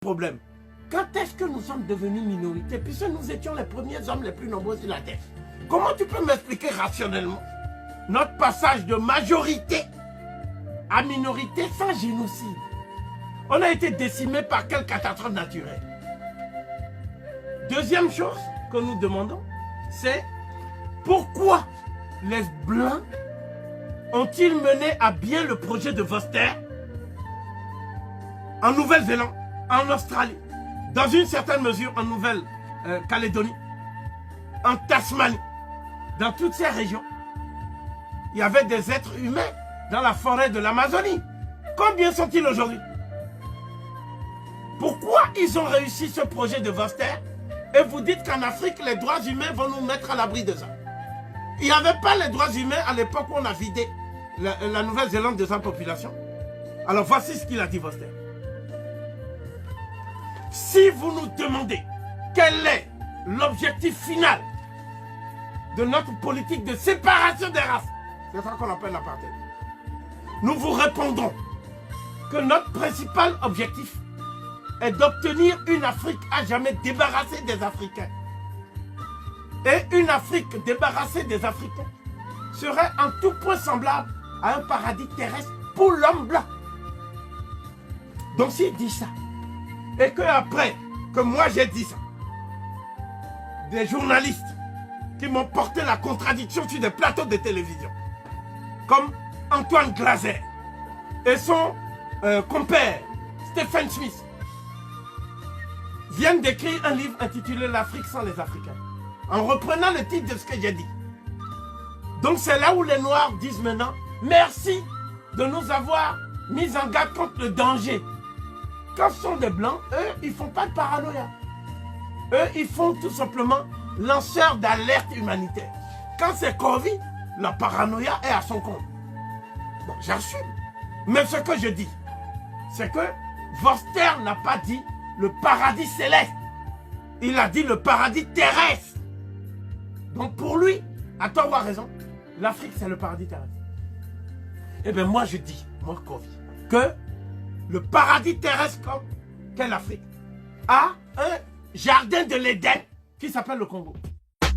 problème. Quand est-ce que nous sommes devenus minorité puisque nous étions les premiers hommes les plus nombreux sur la terre? Comment tu peux m'expliquer rationnellement notre passage de majorité à minorité sans génocide? On a été décimés par quelle catastrophe naturelle? Deuxième chose que nous demandons, c'est pourquoi les Blancs ont-ils mené à bien le projet de Vorster en Nouvelle-Zélande, en Australie, dans une certaine mesure en Nouvelle-Calédonie, en Tasmanie, dans toutes ces régions. Il y avait des êtres humains dans la forêt de l'Amazonie. Combien sont-ils aujourd'hui? Pourquoi ils ont réussi ce projet de Vorster et vous dites qu'en Afrique, les droits humains vont nous mettre à l'abri de ça? Il n'y avait pas les droits humains à l'époque où on a vidé la Nouvelle-Zélande de sa population. Alors voici ce qu'il a dit Vorster. Si vous nous demandez quel est l'objectif final de notre politique de séparation des races, c'est ça qu'on appelle l'apartheid, nous vous répondrons que notre principal objectif est d'obtenir une Afrique à jamais débarrassée des Africains. Et une Afrique débarrassée des Africains serait en tout point semblable à un paradis terrestre pour l'homme blanc. Donc s'il dit ça, et que après que moi j'ai dit ça, des journalistes qui m'ont porté la contradiction sur des plateaux de télévision, comme Antoine Glaser et son compère Stephen Smith, viennent d'écrire un livre intitulé L'Afrique sans les Africains, en reprenant le titre de ce que j'ai dit. Donc c'est là où les Noirs disent maintenant, merci de nous avoir mis en garde contre le danger. Quand ce sont des Blancs, eux, ils ne font pas de paranoïa. Eux, ils font tout simplement lanceurs d'alerte humanitaire. Quand c'est Covid, la paranoïa est à son compte. Bon, j'assume. Mais ce que je dis, c'est que Vorster n'a pas dit le paradis céleste. Il a dit le paradis terrestre. Donc pour lui, à tort ou à raison, l'Afrique c'est le paradis terrestre. Eh bien moi je dis, moi Kovi, que le paradis terrestre qu'est l'Afrique a un jardin de l'Éden qui s'appelle le Congo.